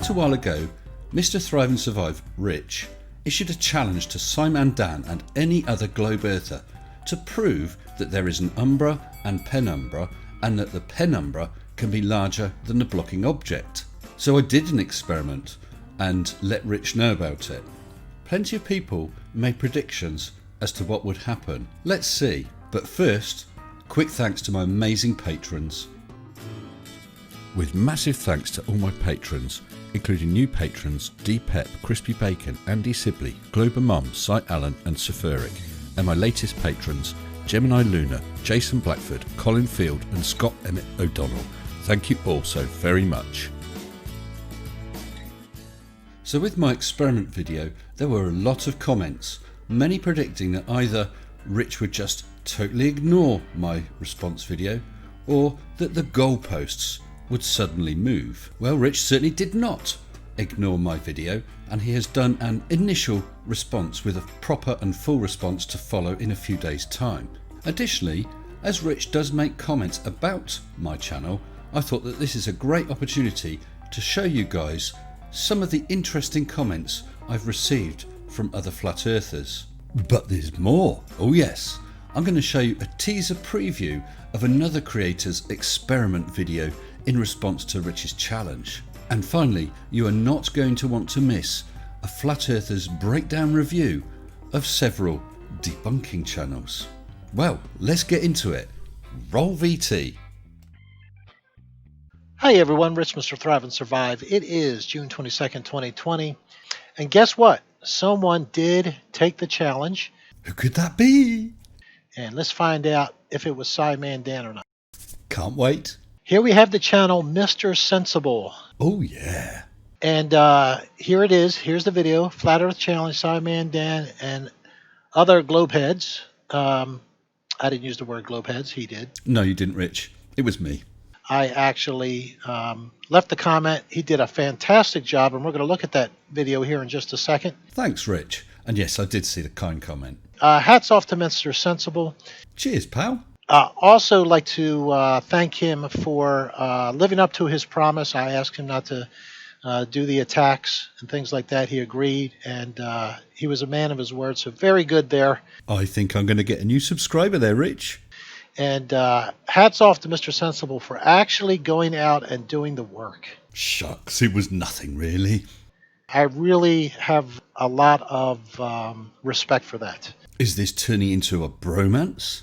little while ago, Mr. Thrive and Survive, Rich, issued a challenge to SimonDan and any other globe earther to prove that there is an umbra and penumbra and that the penumbra can be larger than the blocking object. So I did an experiment and let Rich know about it. Plenty of people made predictions as to what would happen. Let's see. But first, quick thanks to my amazing patrons. With massive thanks to all my patrons, including new patrons D Pep, Crispy Bacon, Andy Sibley, Glober Mum, Cy Allen and Safuric, and my latest patrons Gemini Luna, Jason Blackford, Colin Field and Scott Emmett O'Donnell. Thank you all so very much. So with my experiment video, there were a lot of comments, many predicting that either Rich would just totally ignore my response video or that the goalposts would suddenly move. Well, Rich certainly did not ignore my video, and he has done an initial response with a proper and full response to follow in a few days' time. Additionally, as Rich does make comments about my channel, I thought that this is a great opportunity to show you guys some of the interesting comments I've received from other flat earthers. But there's more. Oh yes, I'm going to show you a teaser preview of another creator's experiment video in response to Rich's challenge. And finally, you are not going to want to miss a flat earther's breakdown review of several debunking channels. Well, let's get into it. Roll VT. Hi everyone, Rich, Mr. Thrive and Survive. It is June 22nd, 2020. And guess what? Someone did take the challenge. Who could that be? And let's find out if it was SimonDan or not. Can't wait. Here we have the channel Mr. Sensible. Oh yeah. And here it is. Here's the video. Flat Earth Challenge, SimonDan and other globeheads. I didn't use the word globeheads. He did. No, you didn't, Rich. It was me. I actually left the comment. He did a fantastic job, and we're going to look at that video here in just a second. Thanks, Rich. And yes, I did see the kind comment. Hats off to Mr. Sensible. Cheers, pal. Also like to thank him for living up to his promise. I asked him not to do the attacks and things like that. He agreed, and he was a man of his word, so very good there. I think I'm going to get a new subscriber there, Rich. And hats off to Mr. Sensible for actually going out and doing the work. Shucks, it was nothing really. I really have a lot of respect for that. Is this turning into a bromance?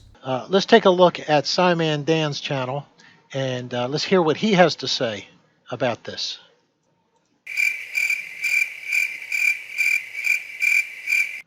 Let's take a look at SimonDan's channel, and let's hear what he has to say about this.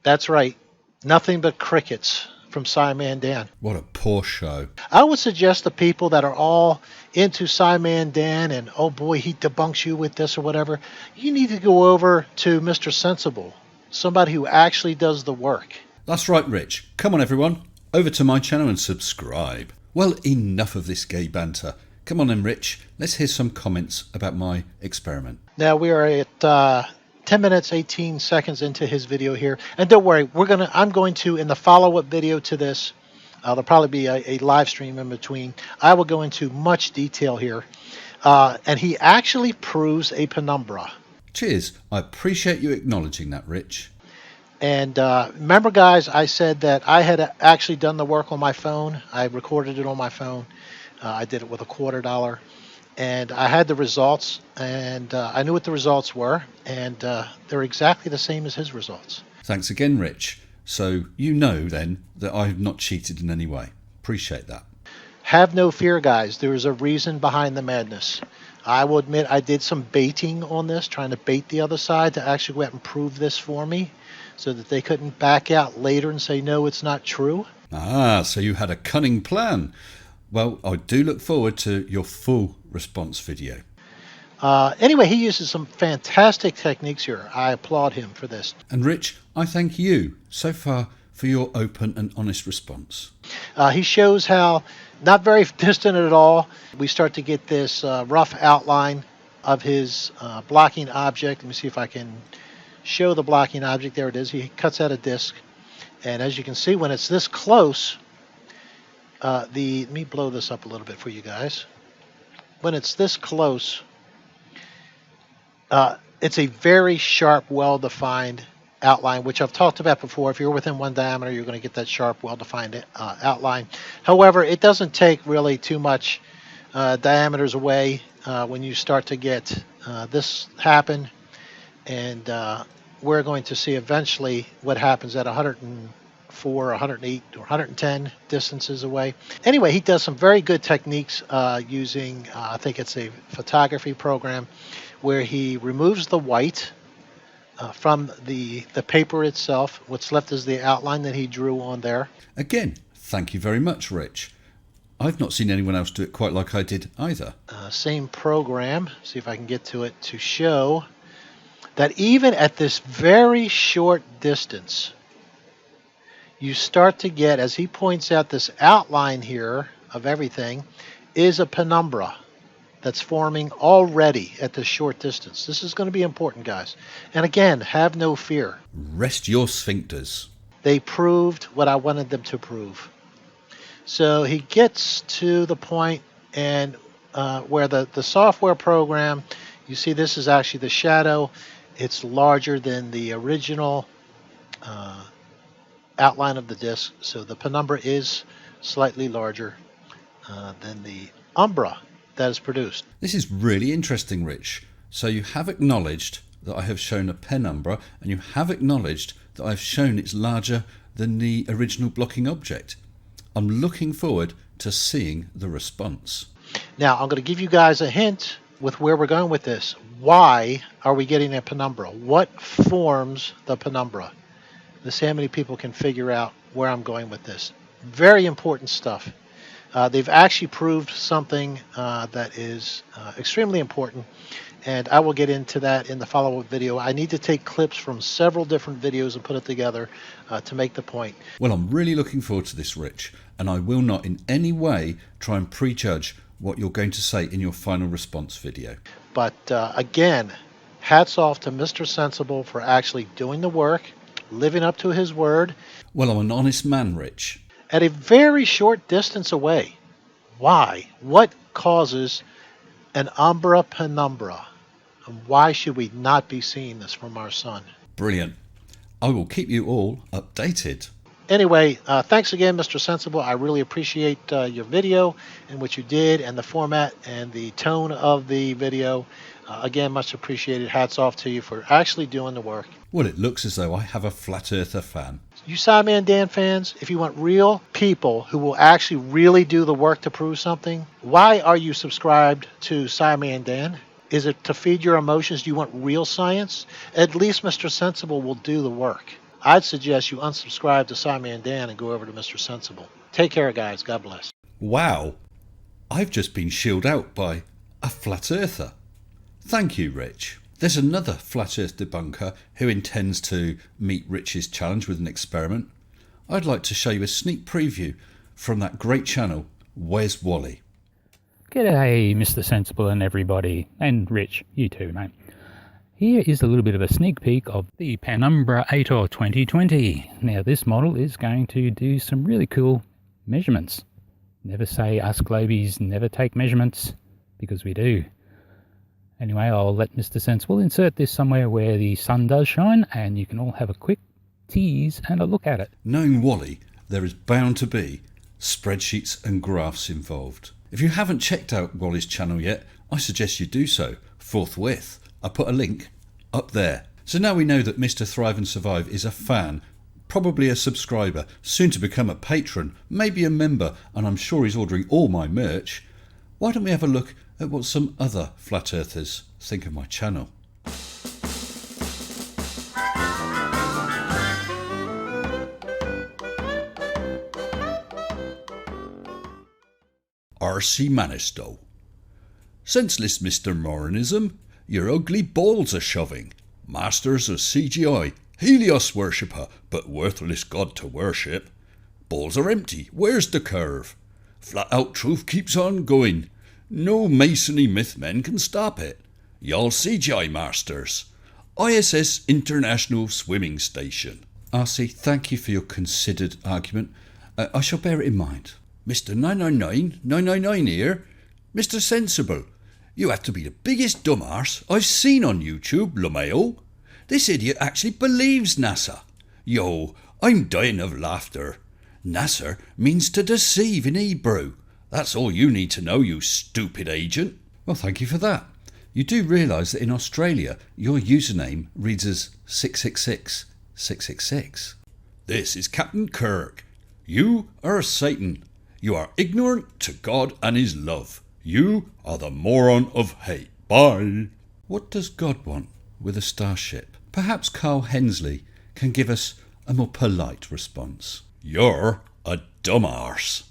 That's right. Nothing but crickets from SimonDan. What a poor show. I would suggest the people that are all into SimonDan and, oh boy, he debunks you with this or whatever, you need to go over to Mr. Sensible, somebody who actually does the work. That's right, Rich. Come on, everyone. Over to my channel and subscribe. Well, enough of this gay banter. Come on then, Rich. Let's hear some comments about my experiment. Now we are at 10 minutes, 18 seconds into his video here. And don't worry, I'm going to, in the follow-up video to this, there'll probably be a live stream in between. I will go into much detail here. And he actually proves a penumbra. Cheers. I appreciate you acknowledging that, Rich. And remember, guys, I said that I had actually done the work on my phone. I recorded it on my phone. I did it with $0.25. And I had the results, and I knew what the results were, and they're exactly the same as his results. Thanks again, Rich. So you know, then, that I've not cheated in any way. Appreciate that. Have no fear, guys. There is a reason behind the madness. I will admit I did some baiting on this, trying to bait the other side to actually go out and prove this for me, so that they couldn't back out later and say, no, it's not true. Ah, so you had a cunning plan. Well, I do look forward to your full response video. Anyway, he uses some fantastic techniques here. I applaud him for this. And Rich, I thank you so far for your open and honest response. He shows how, not very distant at all, we start to get this rough outline of his blocking object. Let me see if I can show the blocking object. There it is. He cuts out a disc. And as you can see, when it's this close, let me blow this up a little bit for you guys. When it's this close, It's a very sharp, well-defined outline, which I've talked about before. If you're within one diameter, you're going to get that sharp, well-defined outline. However, it doesn't take really too much diameters away when you start to get this happen. And we're going to see eventually what happens at 104, 108, or 110 distances away. Anyway, he does some very good techniques using, I think it's a photography program, where he removes the white from the paper itself. What's left is the outline that he drew on there. Again, thank you very much, Rich. I've not seen anyone else do it quite like I did either. Same program, see if I can get to it, to show that even at this very short distance, you start to get, as he points out, this outline here of everything is a penumbra that's forming already at this short distance. This is going to be important, guys. And again, have no fear. Rest your sphincters. They proved what I wanted them to prove. So he gets to the point and where the software program, you see this is actually the shadow. It's larger than the original outline of the disc. So the penumbra is slightly larger than the umbra that is produced. This is really interesting, Rich. So you have acknowledged that I have shown a penumbra, and you have acknowledged that I've shown it's larger than the original blocking object. I'm looking forward to seeing the response. Now, I'm going to give you guys a hint with where we're going with this. Why are we getting a penumbra? What forms the penumbra? Let's see how many people can figure out where I'm going with this. Very important stuff. They've actually proved something that is extremely important, and I will get into that in the follow-up video. I need to take clips from several different videos and put it together to make the point. Well, I'm really looking forward to this, Rich, and I will not in any way try and prejudge what you're going to say in your final response video. But again, hats off to Mr. Sensible for actually doing the work, living up to his word. Well, I'm an honest man, Rich. At a very short distance away. Why? What causes an umbra penumbra? And why should we not be seeing this from our sun? Brilliant. I will keep you all updated. Anyway, thanks again, Mr. Sensible. I really appreciate your video and what you did and the format and the tone of the video. Again, much appreciated. Hats off to you for actually doing the work. Well, it looks as though I have a flat earther fan. You SimonDan fans, if you want real people who will actually really do the work to prove something, why are you subscribed to SimonDan? Is it to feed your emotions? Do you want real science? At least Mr. Sensible will do the work. I'd suggest you unsubscribe to SimonDan and go over to Mr. Sensible. Take care, guys. God bless. Wow. I've just been shilled out by a flat earther. Thank you, Rich. There's another flat earth debunker who intends to meet Rich's challenge with an experiment. I'd like to show you a sneak preview from that great channel, Where's Wally? G'day, Mr. Sensible and everybody, and Rich, you too, mate. Here is a little bit of a sneak peek of the Penumbra 8or 2020. Now, this model is going to do some really cool measurements. Never say us globies never take measurements, because we do. Anyway, I'll let Mr. Sensible insert this somewhere where the sun does shine, and you can all have a quick tease and a look at it. Knowing Wally, there is bound to be spreadsheets and graphs involved. If you haven't checked out Wally's channel yet, I suggest you do so forthwith. I put a link up there. So now we know that Mr. Thrive and Survive is a fan, probably a subscriber, soon to become a patron, maybe a member, and I'm sure he's ordering all my merch. Why don't we have a look at what some other flat earthers think of my channel? R.C. Manistow. Senseless Mr. Morinism, your ugly balls a shoving. Masters of CGI, Helios worshipper, but worthless god to worship. Balls are empty, where's the curve? Flat out truth keeps on going. No masonry myth men can stop it. Y'all CGI masters. ISS International Swimming Station. R.C., thank you for your considered argument. I shall bear it in mind. Mr. 999 here. Mr. Sensible, You have to be the biggest dumbass I've seen on YouTube, Lomeo. This idiot actually believes NASA. Yo, I'm dying of laughter. NASA means to deceive in Hebrew. That's all you need to know, you stupid agent. Well, thank you for that. You do realise that in Australia, your username reads as 666 666. This is Captain Kirk. You are Satan. You are ignorant to God and his love. You are the moron of hate. Bye. What does God want with a starship? Perhaps Carl Hensley can give us a more polite response. You're a dumbass.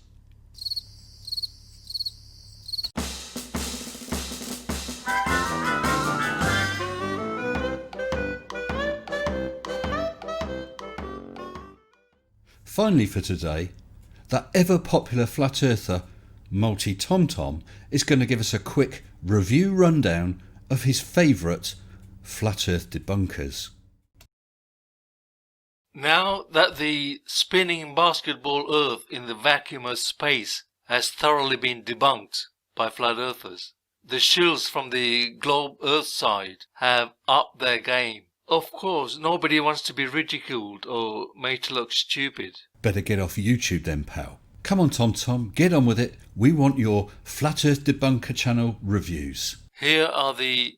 Finally for today, that ever-popular flat earther MultiToolTool is going to give us a quick review rundown of his favourite flat earth debunkers. Now that the spinning basketball Earth in the vacuum of space has thoroughly been debunked by flat earthers, the shills from the globe Earth side have upped their game. Of course, nobody wants to be ridiculed or made to look stupid. Better get off YouTube then, pal. Come on, TomTom, get on with it. We want your Flat Earth Debunker channel reviews. Here are the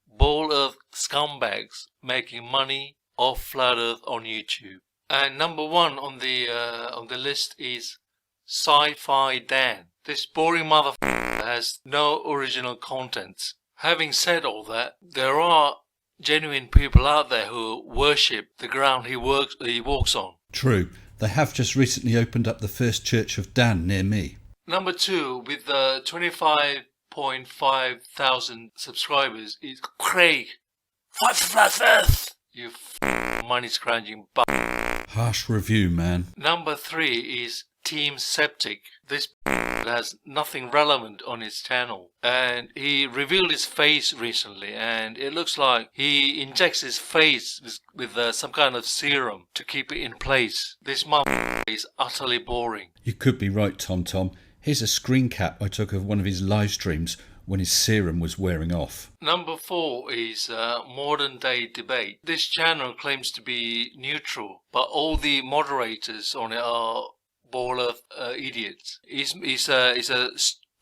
ball Earth scumbags making money off flat Earth on YouTube. And number one on the list is SimonDan. This boring motherfucker has no original content. Having said all that, there are genuine people out there who worship the ground he walks on. True. They have just recently opened up the first church of Dan near me. Number two, with 25.5 thousand subscribers, is Craig. What's flat Earth? You money scrounging b****. Harsh review, man. Number three is Team Septic. This has nothing relevant on his channel, and he revealed his face recently, and it looks like he injects his face with some kind of serum to keep it in place. This is utterly boring. You could be right, TomTom. Here's a screen cap I took of one of his live streams when his serum was wearing off. Number four is Modern Day Debate. This channel claims to be neutral, but all the moderators on it are ball of idiots. He's a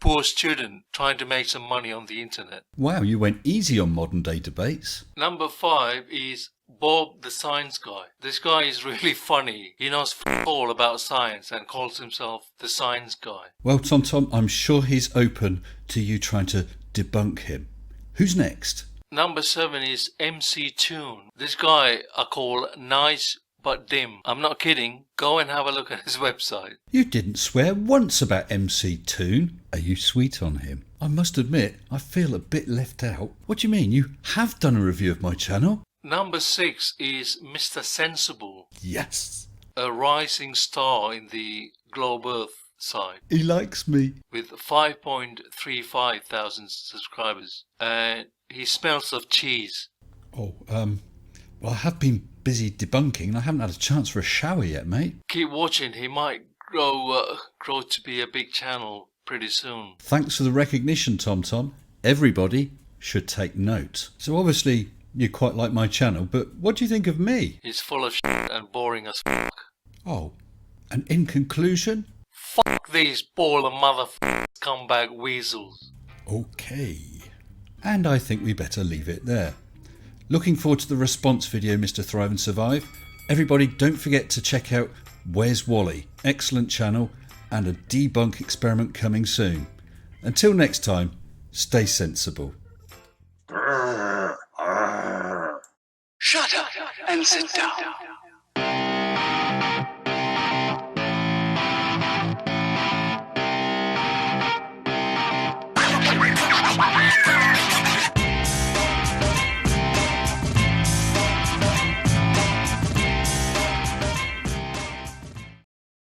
poor student trying to make some money on the internet. Wow, you went easy on Modern Day Debates. Number five is Bob the Science Guy. This guy is really funny. He knows all about science and calls himself the Science Guy. Well, TomTom, I'm sure he's open to you trying to debunk him. Who's next? Number seven is MC Toon. This guy I call nice but dim. I'm not kidding. Go and have a look at his website. You didn't swear once about MC Toon. Are you sweet on him? I must admit, I feel a bit left out. What do you mean? You have done a review of my channel? Number six is Mr. Sensible. Yes. A rising star in the globe Earth side. He likes me. With 5.35 thousand subscribers. And he smells of cheese. Oh, well, I have been busy debunking and I haven't had a chance for a shower yet, mate. Keep watching. He might grow to be a big channel pretty soon. Thanks for the recognition, TomTom. Everybody should take note. So obviously you quite like my channel, but what do you think of me? He's full of shit and boring as fuck. Oh, and in conclusion? Fuck these baller motherfucking scumbag weasels. Okay. And I think we better leave it there. Looking forward to the response video, Mr. Thrive and Survive. Everybody, don't forget to check out Where's Wally? Excellent channel and a debunk experiment coming soon. Until next time, stay sensible. Shut up and sit down.